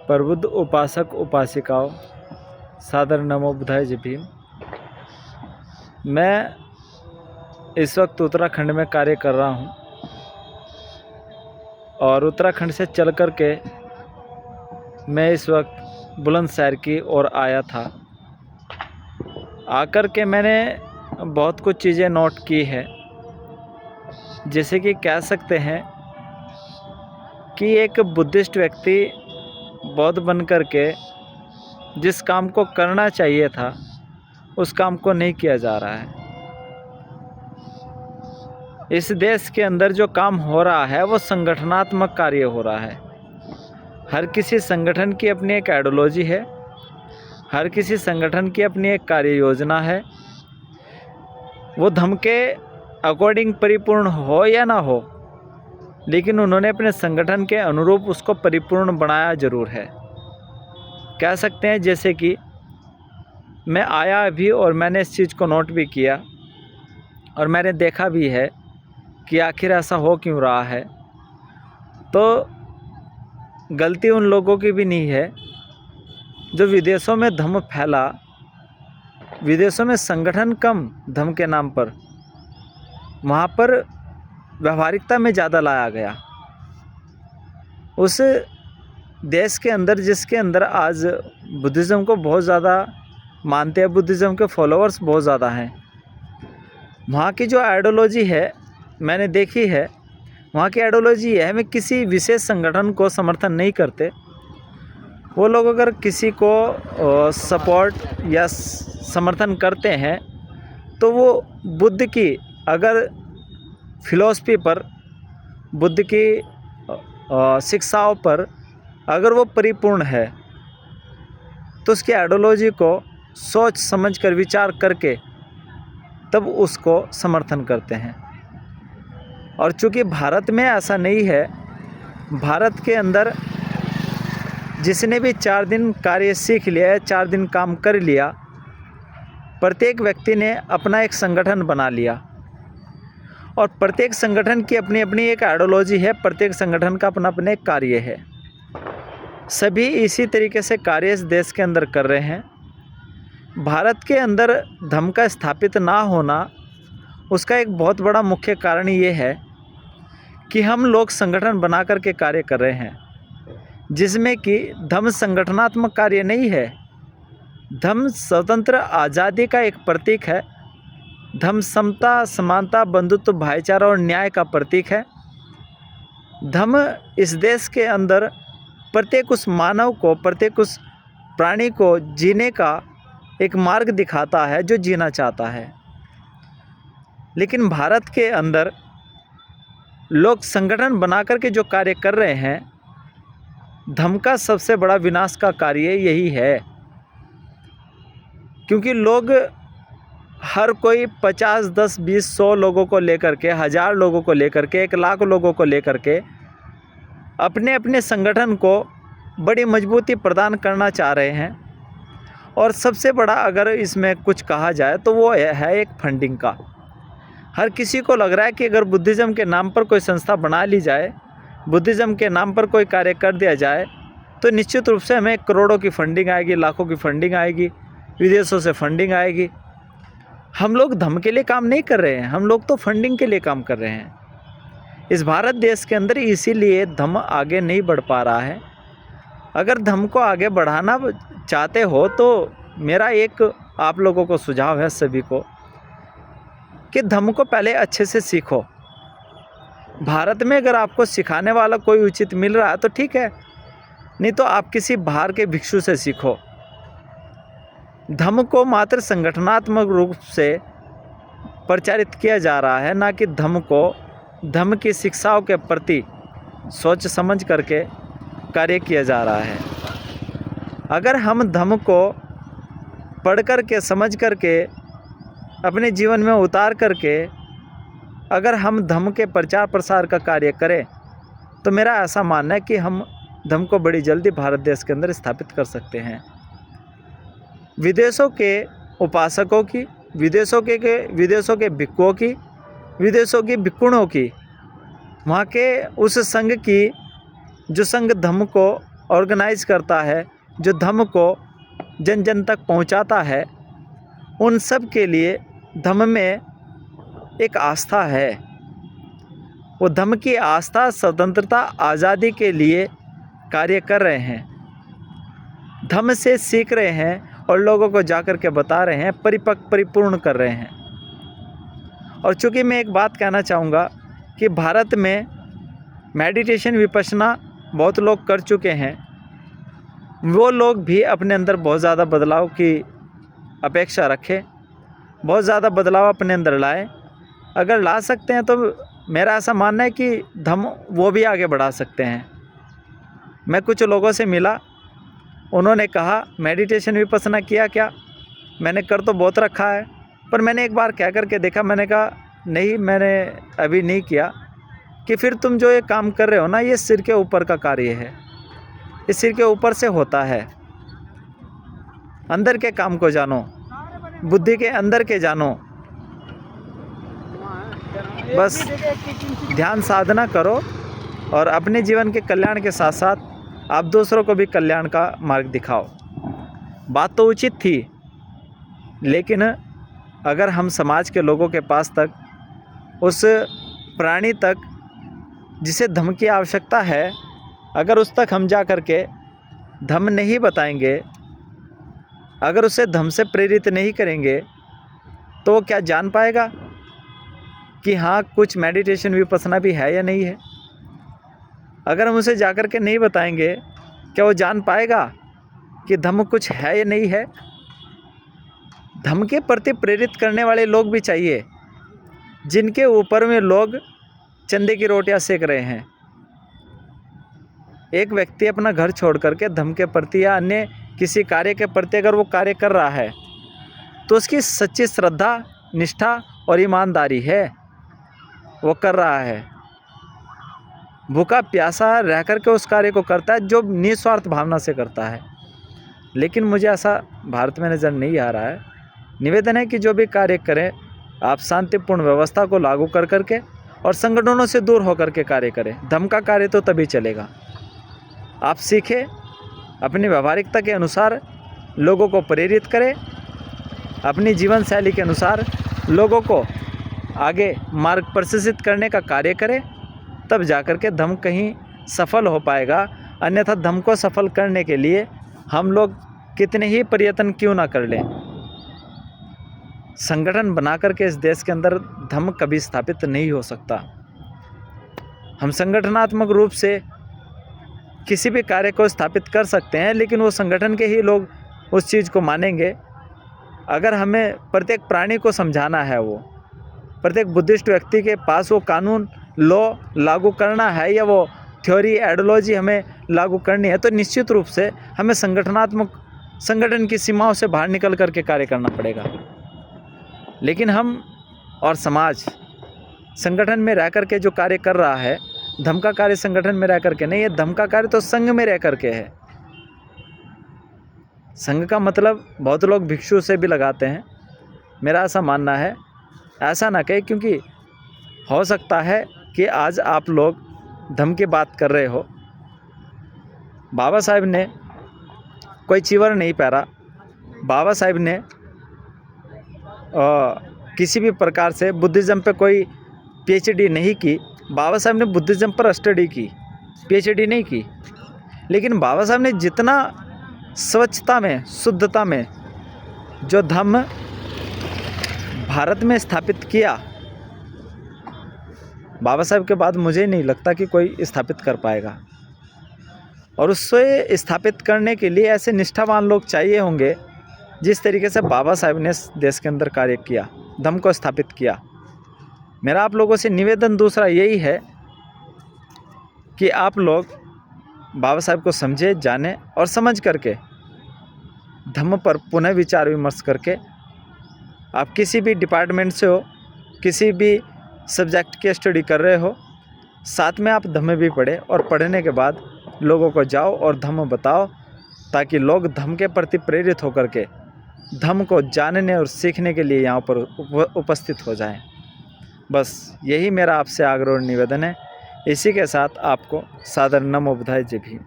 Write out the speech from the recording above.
प्रबुद्ध उपासक उपासिकाओं, सादर नमो बुद्धाय जय भीम। मैं इस वक्त उत्तराखंड में कार्य कर रहा हूँ और उत्तराखंड से चल कर के मैं इस वक्त बुलंदशहर की ओर आया था। आकर के मैंने बहुत कुछ चीज़ें नोट की है, जैसे कि कह सकते हैं कि एक बुद्धिस्ट व्यक्ति बौद्ध बन कर के जिस काम को करना चाहिए था उस काम को नहीं किया जा रहा है। इस देश के अंदर जो काम हो रहा है वो संगठनात्मक कार्य हो रहा है। हर किसी संगठन की अपनी एक आइडियोलॉजी है, हर किसी संगठन की अपनी एक कार्य योजना है। वो धर्म के अकॉर्डिंग परिपूर्ण हो या ना हो, लेकिन उन्होंने अपने संगठन के अनुरूप उसको परिपूर्ण बनाया जरूर है। कह सकते हैं जैसे कि मैं आया अभी और मैंने इस चीज़ को नोट भी किया और मैंने देखा भी है कि आखिर ऐसा हो क्यों रहा है। तो गलती उन लोगों की भी नहीं है जो विदेशों में धर्म फैला, विदेशों में संगठन कम धर्म के नाम पर, वहाँ पर व्यवहारिकता में ज़्यादा लाया गया। उस देश के अंदर जिसके अंदर आज बुद्धिज़्म को बहुत ज़्यादा मानते हैं, बुद्धिज़्म के फॉलोअर्स बहुत ज़्यादा हैं, वहाँ की जो आइडियोलॉजी है मैंने देखी है। वहाँ की आइडियोलॉजी है, मैं किसी विशेष संगठन को समर्थन नहीं करते। वो लोग अगर किसी को सपोर्ट या समर्थन करते हैं तो वो बुद्ध की अगर फिलॉसफी पर, बुद्ध की शिक्षाओं पर अगर वो परिपूर्ण है तो उसकी आइडियोलॉजी को सोच समझ कर विचार करके तब उसको समर्थन करते हैं। और चूँकि भारत में ऐसा नहीं है, भारत के अंदर जिसने भी 4 दिन कार्य सीख लिया है, 4 दिन काम कर लिया, प्रत्येक व्यक्ति ने अपना एक संगठन बना लिया और प्रत्येक संगठन की अपनी अपनी एक आइडियोलॉजी है, प्रत्येक संगठन का अपना अपना एक कार्य है। सभी इसी तरीके से कार्य इस देश के अंदर कर रहे हैं। भारत के अंदर धर्म का स्थापित ना होना, उसका एक बहुत बड़ा मुख्य कारण ये है कि हम लोग संगठन बना कर के कार्य कर रहे हैं, जिसमें कि धर्म संगठनात्मक कार्य नहीं है। धर्म स्वतंत्र आज़ादी का एक प्रतीक है। धर्म समता, समानता, बंधुत्व, भाईचारा और न्याय का प्रतीक है। धर्म इस देश के अंदर प्रत्येक उस मानव को, प्रत्येक उस प्राणी को जीने का एक मार्ग दिखाता है जो जीना चाहता है। लेकिन भारत के अंदर लोग संगठन बना कर के जो कार्य कर रहे हैं, धर्म का सबसे बड़ा विनाश का कार्य यही है। क्योंकि लोग हर कोई 50, 10, 20, 100 लोगों को लेकर के, 1000 लोगों को लेकर के, 1 लाख लोगों को लेकर के अपने अपने संगठन को बड़ी मजबूती प्रदान करना चाह रहे हैं। और सबसे बड़ा अगर इसमें कुछ कहा जाए तो वो है एक फंडिंग का। हर किसी को लग रहा है कि अगर बुद्धिज़्म के नाम पर कोई संस्था बना ली जाए, बुद्धिज़्म के नाम पर कोई कार्य कर दिया जाए तो निश्चित रूप से हमें करोड़ों की फंडिंग आएगी, लाखों की फंडिंग आएगी, विदेशों से फंडिंग आएगी। हम लोग धर्म के लिए काम नहीं कर रहे हैं, हम लोग तो फंडिंग के लिए काम कर रहे हैं। इस भारत देश के अंदर इसीलिए धर्म आगे नहीं बढ़ पा रहा है। अगर धर्म को आगे बढ़ाना चाहते हो तो मेरा एक आप लोगों को सुझाव है सभी को कि धर्म को पहले अच्छे से सीखो। भारत में अगर आपको सिखाने वाला कोई उचित मिल रहा है तो ठीक है, नहीं तो आप किसी बाहर के भिक्षु से सीखो। धर्म को मात्र संगठनात्मक रूप से प्रचारित किया जा रहा है, ना कि धर्म को धर्म की शिक्षाओं के प्रति सोच समझ करके कार्य किया जा रहा है। अगर हम धर्म को पढ़ कर के, समझ कर के, अपने जीवन में उतार करके अगर हम धर्म के प्रचार प्रसार का कार्य करें तो मेरा ऐसा मानना है कि हम धर्म को बड़ी जल्दी भारत देश के अंदर स्थापित कर सकते हैं। विदेशों के उपासकों की, विदेशों के भिक्षुओं की, विदेशों की भिक्षुणों की, वहाँ के उस संघ की जो संघ धर्म को ऑर्गेनाइज करता है, जो धम्म को जन जन तक पहुंचाता है, उन सब के लिए धम्म में एक आस्था है। वो धम्म की आस्था स्वतंत्रता आज़ादी के लिए कार्य कर रहे हैं, धम्म से सीख रहे हैं और लोगों को जाकर के बता रहे हैं, परिपूर्ण कर रहे हैं। और चूँकि मैं एक बात कहना चाहूँगा कि भारत में मेडिटेशन विपश्यना बहुत लोग कर चुके हैं, वो लोग भी अपने अंदर बहुत ज़्यादा बदलाव की अपेक्षा रखें, बहुत ज़्यादा बदलाव अपने अंदर लाए। अगर ला सकते हैं तो मेरा ऐसा मानना है कि धम्म वो भी आगे बढ़ा सकते हैं। मैं कुछ लोगों से मिला, उन्होंने कहा मेडिटेशन विपश्यना किया क्या? मैंने कर तो बहुत रखा है, पर मैंने एक बार कह करके देखा। मैंने कहा नहीं, मैंने अभी नहीं किया। कि फिर तुम जो ये काम कर रहे हो ना, ये सिर के ऊपर का कार्य है, ये सिर के ऊपर से होता है। अंदर के काम को जानो, बुद्धि के अंदर के जानो, बस ध्यान साधना करो और अपने जीवन के कल्याण के साथ साथ आप दूसरों को भी कल्याण का मार्ग दिखाओ। बात तो उचित थी, लेकिन अगर हम समाज के लोगों के पास तक, उस प्राणी तक जिसे धम्म की आवश्यकता है, अगर उस तक हम जा कर के धम्म नहीं बताएंगे, अगर उसे धम्म से प्रेरित नहीं करेंगे, तो वो क्या जान पाएगा कि हाँ कुछ मेडिटेशन विपश्यना भी है या नहीं है? अगर हम उसे जा कर के नहीं बताएंगे, क्या वो जान पाएगा कि धम्म कुछ है या नहीं है? धम्म के प्रति प्रेरित करने वाले लोग भी चाहिए, जिनके ऊपर में लोग चंदे की रोटियां सेक रहे हैं। एक व्यक्ति अपना घर छोड़ करके धम्म के प्रति या अन्य किसी कार्य के प्रति अगर वो कार्य कर रहा है, तो उसकी सच्ची श्रद्धा, निष्ठा और ईमानदारी है, वो कर रहा है। भूखा प्यासा रह कर के उस कार्य को करता है, जो निस्वार्थ भावना से करता है। लेकिन मुझे ऐसा भारत में नज़र नहीं आ रहा है। निवेदन है कि जो भी कार्य करें, आप शांतिपूर्ण व्यवस्था को लागू कर करके और संगठनों से दूर होकर के कार्य करें। धम्म का कार्य तो तभी चलेगा। आप सीखें, अपनी व्यवहारिकता के अनुसार लोगों को प्रेरित करें, अपनी जीवन शैली के अनुसार लोगों को आगे मार्ग प्रशस्त करने का कार्य करें, तब जाकर के धम्म कहीं सफल हो पाएगा। अन्यथा धम्म को सफल करने के लिए हम लोग कितने ही प्रयत्न क्यों ना कर लें, संगठन बना करके इस देश के अंदर धम्म कभी स्थापित नहीं हो सकता। हम संगठनात्मक रूप से किसी भी कार्य को स्थापित कर सकते हैं, लेकिन वो संगठन के ही लोग उस चीज़ को मानेंगे। अगर हमें प्रत्येक प्राणी को समझाना है, वो प्रत्येक बुद्धिस्ट व्यक्ति के पास वो कानून लॉ लागू करना है या वो थ्योरी आइडियोलॉजी हमें लागू करनी है, तो निश्चित रूप से हमें संगठन की सीमाओं से बाहर निकल करके कार्य करना पड़ेगा। लेकिन हम और समाज संगठन में रह करके जो कार्य कर रहा है, धम्म का कार्य संगठन में रह करके नहीं है, धम्म का कार्य तो संघ में रह करके है। संघ का मतलब बहुत लोग भिक्षु से भी लगाते हैं। मेरा ऐसा मानना है, ऐसा ना कहे, क्योंकि हो सकता है कि आज आप लोग धम्म की बात कर रहे हो। बाबा साहब ने कोई चीवर नहीं पहरा, बाबा साहब ने किसी भी प्रकार से बुद्धिज़्म पे कोई पीएचडी नहीं की। बाबा साहब ने बुद्धिज़्म पर स्टडी की, पीएचडी नहीं की। लेकिन बाबा साहब ने जितना स्वच्छता में, शुद्धता में जो धम्म भारत में स्थापित किया, बाबा साहब के बाद मुझे नहीं लगता कि कोई स्थापित कर पाएगा। और उससे स्थापित करने के लिए ऐसे निष्ठावान लोग चाहिए होंगे, जिस तरीके से बाबा साहब ने देश के अंदर कार्य किया, धम्म को स्थापित किया। मेरा आप लोगों से निवेदन दूसरा यही है कि आप लोग बाबा साहब को समझे, जाने और समझ करके धम्म पर पुनः विचार विमर्श करके, आप किसी भी डिपार्टमेंट से हो, किसी भी सब्जेक्ट की स्टडी कर रहे हो, साथ में आप धम्म भी पढ़े और पढ़ने के बाद लोगों को जाओ और धम्म बताओ, ताकि लोग धम्म के प्रति प्रेरित होकर के धम्म को जानने और सीखने के लिए यहाँ पर उपस्थित हो जाएं। बस यही मेरा आपसे आग्रह और निवेदन है। इसी के साथ आपको सादर नमो बुद्धाय जय भीम।